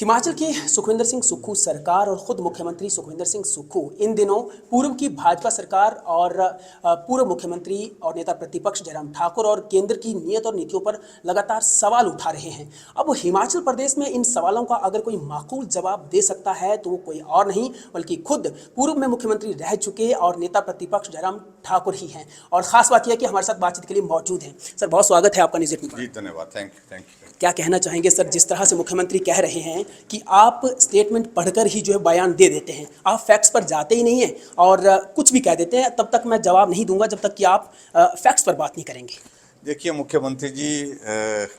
हिमाचल की सुखविंदर सिंह सुक्खू सरकार और खुद मुख्यमंत्री सुखविंदर सिंह सुक्खू इन दिनों पूर्व की भाजपा सरकार और पूर्व मुख्यमंत्री और नेता प्रतिपक्ष जयराम ठाकुर और केंद्र की नीयत और नीतियों पर लगातार सवाल उठा रहे हैं। अब हिमाचल प्रदेश में इन सवालों का अगर कोई माकूल जवाब दे सकता है तो वो कोई और नहीं बल्कि खुद पूर्व में मुख्यमंत्री रह चुके और नेता प्रतिपक्ष जयराम ठाकुर ही हैं। और खास बात यह है कि हमारे साथ बातचीत के लिए मौजूद हैं। सर, बहुत स्वागत है आपका न्यूज़ 18 पर। जी धन्यवाद, थैंक यू। क्या कहना चाहेंगे सर, जिस तरह से मुख्यमंत्री कह रहे हैं कि आप स्टेटमेंट पढ़कर ही जो है बयान दे देते हैं, आप फैक्ट्स पर जाते ही नहीं हैं और कुछ भी कह देते हैं, तब तक मैं जवाब नहीं दूंगा जब तक कि आप फैक्ट्स पर बात नहीं करेंगे। देखिए, मुख्यमंत्री जी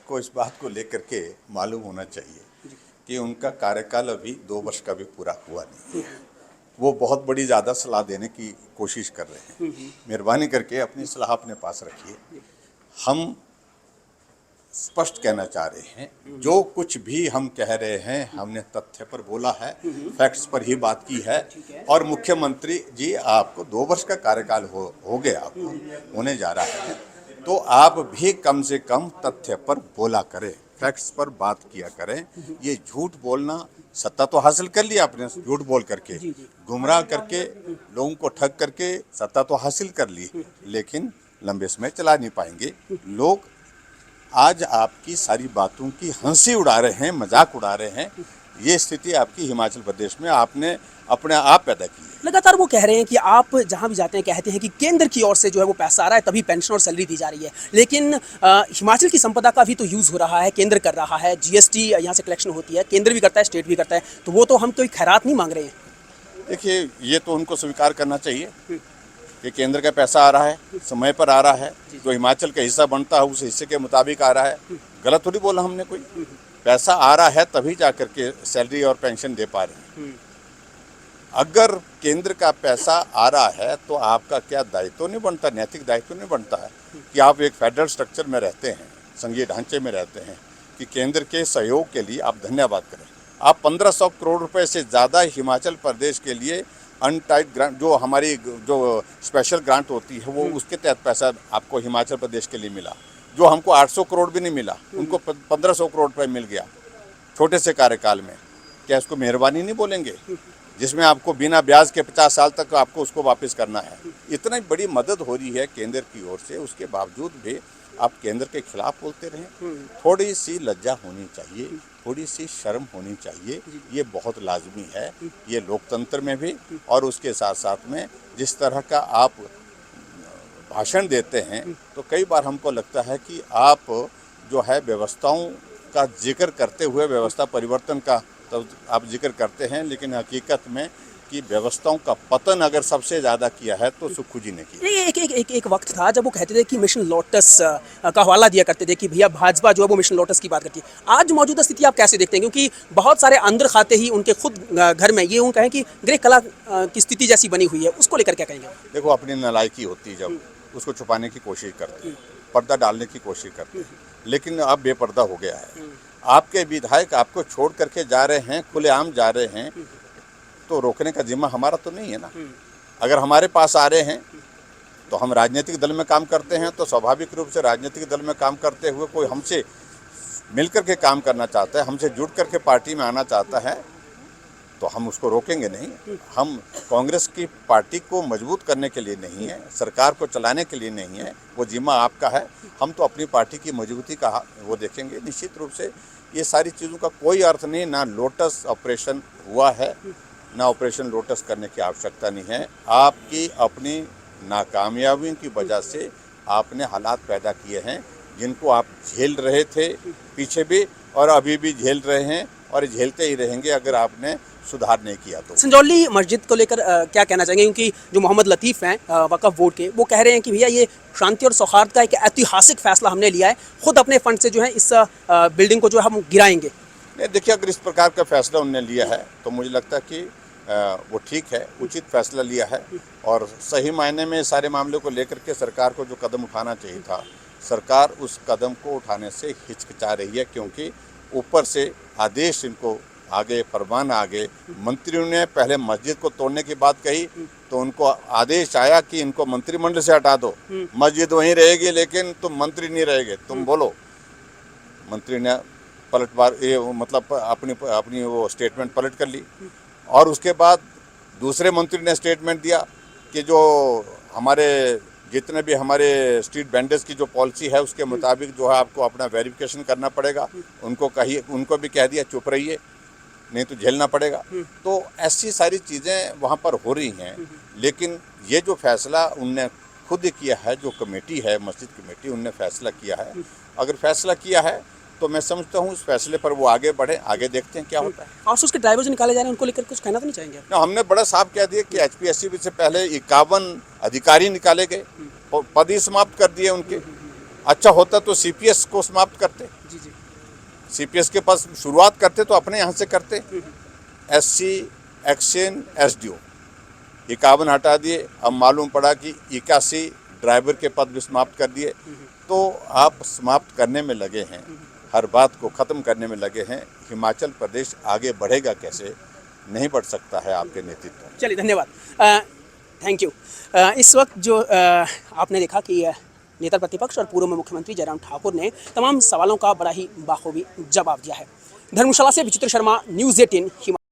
को इस बात को लेकर के मालूम होना चाहिए कि उनका कार्यकाल अभी 2 वर्ष का भी पूरा हुआ नहीं है। वो बहुत बड़ी ज़्यादा सलाह देने की कोशिश कर रहे हैं। मेहरबानी करके अपनी सलाह अपने पास रखिए। हम स्पष्ट कहना चाह रहे हैं, जो कुछ भी हम कह रहे हैं हमने तथ्य पर बोला है, फैक्ट्स पर ही बात की है। और मुख्यमंत्री जी, आपको 2 वर्ष का कार्यकाल हो गया, होने जा रहा है, तो आप भी कम से कम तथ्य पर बोला करें, फैक्ट्स पर बात किया करें। ये झूठ बोलना, सत्ता तो हासिल कर लिया आपने, झूठ बोल करके, गुमराह करके, लोगों को ठग करके सत्ता तो हासिल कर ली, लेकिन लंबे समय चला नहीं पाएंगे। लोग आज आपकी सारी बातों की हंसी उड़ा रहे हैं, मजाक उड़ा रहे हैं। ये स्थिति आपकी हिमाचल प्रदेश में आपने अपने आप पैदा की है। लगातार वो कह रहे हैं कि आप जहां भी जाते हैं कहते हैं कि केंद्र की ओर से जो है वो पैसा आ रहा है, तभी पेंशन और सैलरी दी जा रही है, लेकिन हिमाचल की संपदा का भी तो यूज़ हो रहा है, केंद्र कर रहा है, जीएसटी यहाँ से कलेक्शन होती है, केंद्र भी करता है, स्टेट भी करता है, तो वो तो हम कोई खैरात नहीं मांग रहे हैं। देखिए, ये तो उनको स्वीकार करना चाहिए कि केंद्र का पैसा आ रहा है, समय पर आ रहा है, जो हिमाचल का हिस्सा बनता है उस हिस्से के मुताबिक आ रहा है। गलत थोड़ी बोला हमने कोई। पैसा आ रहा है तभी जाकर के सैलरी और पेंशन दे पा रहे हैं। अगर केंद्र का पैसा आ रहा है तो आपका क्या दायित्व नहीं बनता, नैतिक दायित्व नहीं बनता है कि आप एक फेडरल स्ट्रक्चर में रहते हैं, संघीय ढांचे में रहते हैं, कि केंद्र के सहयोग के लिए आप धन्यवाद करें। आप 1500 करोड़ रुपए से ज़्यादा हिमाचल प्रदेश के लिए अनटाइड ग्रांट, जो हमारी जो स्पेशल ग्रांट होती है, वो उसके तहत पैसा आपको हिमाचल प्रदेश के लिए मिला, जो हमको 800 करोड़ भी नहीं मिला, उनको 1500 करोड़ रुपए मिल गया छोटे से कार्यकाल में। क्या इसको मेहरबानी नहीं बोलेंगे, जिसमें आपको बिना ब्याज के 50 साल तक आपको उसको वापस करना है? इतनी बड़ी मदद हो रही है केंद्र की ओर से, उसके बावजूद भी आप केंद्र के खिलाफ बोलते रहें। थोड़ी सी लज्जा होनी चाहिए, थोड़ी सी शर्म होनी चाहिए, ये बहुत लाजमी है, ये लोकतंत्र में भी। और उसके साथ साथ में जिस तरह का आप भाषण देते हैं, तो कई बार हमको लगता है कि आप जो है व्यवस्थाओं का जिक्र करते हुए व्यवस्था परिवर्तन का तो आप जिक्र करते हैं, लेकिन हकीकत में कि व्यवस्थाओं का पतन अगर सबसे ज़्यादा किया है तो सुक्खू जी ने किया। एक वक्त था जब वो कहते थे कि मिशन लोटस का हवाला दिया करते थे कि भैया भाजपा जो है वो मिशन लोटस की बात करती है। आज मौजूदा स्थिति आप कैसे देखते हैं, क्योंकि बहुत सारे अंदर खाते ही उनके खुद घर में ये कहें कि गृह कला की स्थिति जैसी बनी हुई है, उसको लेकर क्या कहेंगे? देखो, अपनी नालायकी होती है जब उसको छुपाने की कोशिश करते हैं, पर्दा डालने की कोशिश करते हैं, लेकिन अब बेपर्दा हो गया है। आपके विधायक आपको छोड़ करके जा रहे हैं, खुलेआम जा रहे हैं, तो रोकने का जिम्मा हमारा तो नहीं है ना। अगर हमारे पास आ रहे हैं तो हम राजनीतिक दल में काम करते हैं, तो स्वाभाविक रूप से राजनीतिक दल में काम करते हुए कोई हमसे मिलकर के काम करना चाहता है, हमसे जुड़ करके पार्टी में आना चाहता है, तो हम उसको रोकेंगे नहीं। हम कांग्रेस की पार्टी को मजबूत करने के लिए नहीं है, सरकार को चलाने के लिए नहीं है, वो जिम्मा आपका है। हम तो अपनी पार्टी की मजबूती का वो देखेंगे। निश्चित रूप से ये सारी चीज़ों का कोई अर्थ नहीं, ना लोटस ऑपरेशन हुआ है, ना ऑपरेशन लोटस करने की आवश्यकता नहीं है। आपकी अपनी नाकामयाबियों की वजह से आपने हालात पैदा किए हैं जिनको आप झेल रहे थे पीछे भी, और अभी भी झेल रहे हैं और झेलते ही रहेंगे अगर आपने सुधार नहीं किया तो। संजौली मस्जिद को लेकर क्या कहना चाहेंगे, क्योंकि जो मोहम्मद लतीफ़ हैं वक्फ बोर्ड के, वो कह रहे हैं कि भैया ये शांति और सौहार्द का एक ऐतिहासिक फैसला हमने लिया है, खुद अपने फंड से जो है इस बिल्डिंग को जो है हम गिराएंगे। नहीं, देखिए, अगर इस प्रकार का फैसला उन्होंने लिया है तो मुझे लगता है कि वो ठीक है, उचित फैसला लिया है। और सही मायने में सारे मामले को लेकर के सरकार को जो कदम उठाना चाहिए था, सरकार उस कदम को उठाने से हिचकिचा रही है, क्योंकि ऊपर से आदेश इनको आ गए, फरमान आ गए। मंत्रियों ने पहले मस्जिद को तोड़ने की बात कही तो उनको आदेश आया कि इनको मंत्रिमंडल से हटा दो, मस्जिद वहीं रहेगी लेकिन तुम मंत्री नहीं रहेंगे, तुम बोलो। मंत्री ने पलटवार ये मतलब अपनी अपनी वो स्टेटमेंट पलट कर ली। और उसके बाद दूसरे मंत्री ने स्टेटमेंट दिया कि जो हमारे जितने भी हमारे स्ट्रीट वेंडर्स की जो पॉलिसी है उसके मुताबिक जो है आपको अपना वेरिफिकेशन करना पड़ेगा। उनको भी कह दिया चुप रहिए, नहीं तो झेलना पड़ेगा। तो ऐसी सारी चीज़ें वहाँ पर हो रही हैं। लेकिन ये जो फैसला उनने खुद किया है, जो कमेटी है मस्जिद कमेटी, उनने फैसला किया है। अगर फैसला किया है तो मैं समझता हूँ उस फैसले पर वो आगे बढ़े, आगे देखते हैं क्या होता है। आउटसोर्स के ड्राइवर जो निकाले जा रहे हैं उनको लेकर कुछ कहना तो नहीं चाहेंगे? ना, हमने बड़ा साफ कह दिया कि HPSC से पहले 51 अधिकारी निकाले गए, पद ही समाप्त कर दिए उनके। अच्छा होता तो CPS को समाप्त करते, जी जी। CPS के पास शुरुआत करते तो अपने यहाँ से करते। SC, एक्शन, SDO 51 हटा दिए। अब मालूम पड़ा कि 81 ड्राइवर के पद भी समाप्त कर दिए। तो आप समाप्त करने में लगे हैं, हर बात को ख़त्म करने में लगे हैं। हिमाचल प्रदेश आगे बढ़ेगा कैसे? नहीं बढ़ सकता है आपके नेतृत्व में। चलिए, धन्यवाद, थैंक यू। इस वक्त जो आपने देखा कि नेता प्रतिपक्ष और पूर्व मुख्यमंत्री जयराम ठाकुर ने तमाम सवालों का बड़ा ही बाखूबी जवाब दिया है। धर्मशाला से विचित्र शर्मा, न्यूज़ 18 हिमाचल।